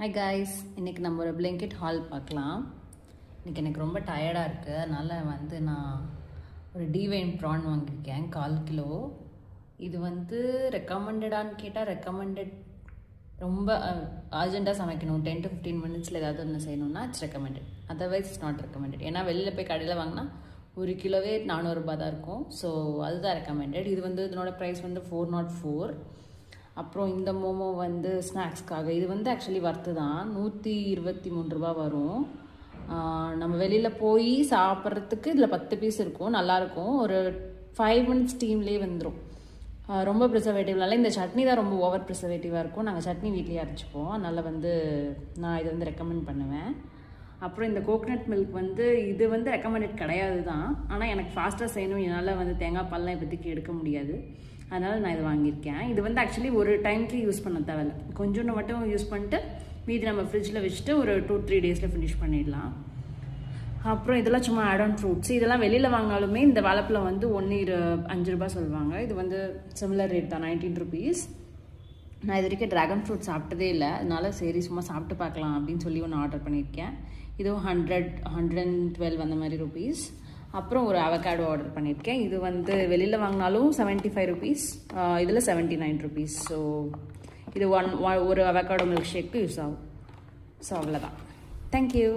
Hi guys, இன்றைக்கி நம்ம ஒரு பிளாங்கெட் ஹால் பார்க்கலாம். இன்றைக்கி எனக்கு ரொம்ப டயர்டாக இருக்குது, அதனால் நான் ஒரு டிவைன் ப்ரான் வாங்கியிருக்கேன் 1/4 கிலோ. இது ரெக்கமெண்டடான்னு கேட்டால் ரெக்கமெண்டட். ரொம்ப அர்ஜெண்ட்டாக சமைக்கணும், 10 to 15 மினிட்ஸில் ஏதாவது ஒன்று செய்யணும்னா it's recommended. Otherwise it's not recommended. ஏன்னா வெளியில் போய் கடையில் வாங்கினா 1 கிலோவே 400 ரூபாய் தான் இருக்கும். ஸோ அதுதான் ரெக்கமெண்டட். இது இதனோட ப்ரைஸ் 404. அப்புறம் இந்த மோமோ ஸ்நாக்ஸ்க்காக இது ஆக்சுவலி வர்த்து தான், 123 ரூபா வரும். நம்ம வெளியில் போய் சாப்பிட்றதுக்கு இதில் 10 பீஸ் இருக்கும், நல்லாயிருக்கும். ஒரு 5 மினிட்ஸ் ஸ்டீம்லேயே வந்துடும். ரொம்ப ப்ரிசர்வேட்டிவ்னால இந்த சட்னி தான் ரொம்ப ஓவர் ப்ரிசர்வேட்டிவாக இருக்கும். நாங்கள் சட்னி வீட்லேயே அரைச்சிப்போம், அதனால் நான் இதை ரெக்கமெண்ட் பண்ணுவேன். அப்புறம் இந்த கோகனட் மில்க் இது ரெக்கமெண்டட் கிடையாது தான், ஆனால் எனக்கு ஃபாஸ்ட்டாக செய்யணும், என்னால் தேங்காய் பால்லாம் இப்போதைக்கு எடுக்க முடியாது, அதனால் நான் இது வாங்கியிருக்கேன். இது ஆக்சுவலி ஒரு டைம்க்கு யூஸ் பண்ண தேவையில்லை, கொஞ்சோண்டு மட்டும் யூஸ் பண்ணிட்டு மீதி நம்ம ஃப்ரிட்ஜில் வச்சுட்டு ஒரு 2-3 டேஸில் ஃபினிஷ் பண்ணிடலாம். அப்புறம் இதெல்லாம் சும்மா ஆட் ஆன் ஃப்ரூட்ஸ். இதெல்லாம் வெளியில் வாங்கினாலுமே இந்த வாழைப்பழம் 5 ரூபாய் சொல்லுவாங்க. இது சிமிலர் ரேட் தான், 19 rupees. நான் இது வரைக்கும் ட்ராகன் ஃப்ரூட் சாப்பிட்டதே இல்லை, அதனால சரி சும்மா சாப்பிட்டு பார்க்கலாம் அப்படின்னு சொல்லி ஒன்று ஆர்டர் பண்ணியிருக்கேன். இதுவும் 112 அந்த மாதிரி ருபீஸ். அப்புறம் ஒரு அவகாடோ ஆர்டர் பண்ணியிருக்கேன். இது வெளியில் வாங்கினாலும் 75 rupees, இதில் 79 rupees. ஸோ இது ஒரு அவகாடோ மில்க் ஷேக்கு யூஸ் ஆகும். ஸோ அவ்வளோதான். தேங்க்யூ.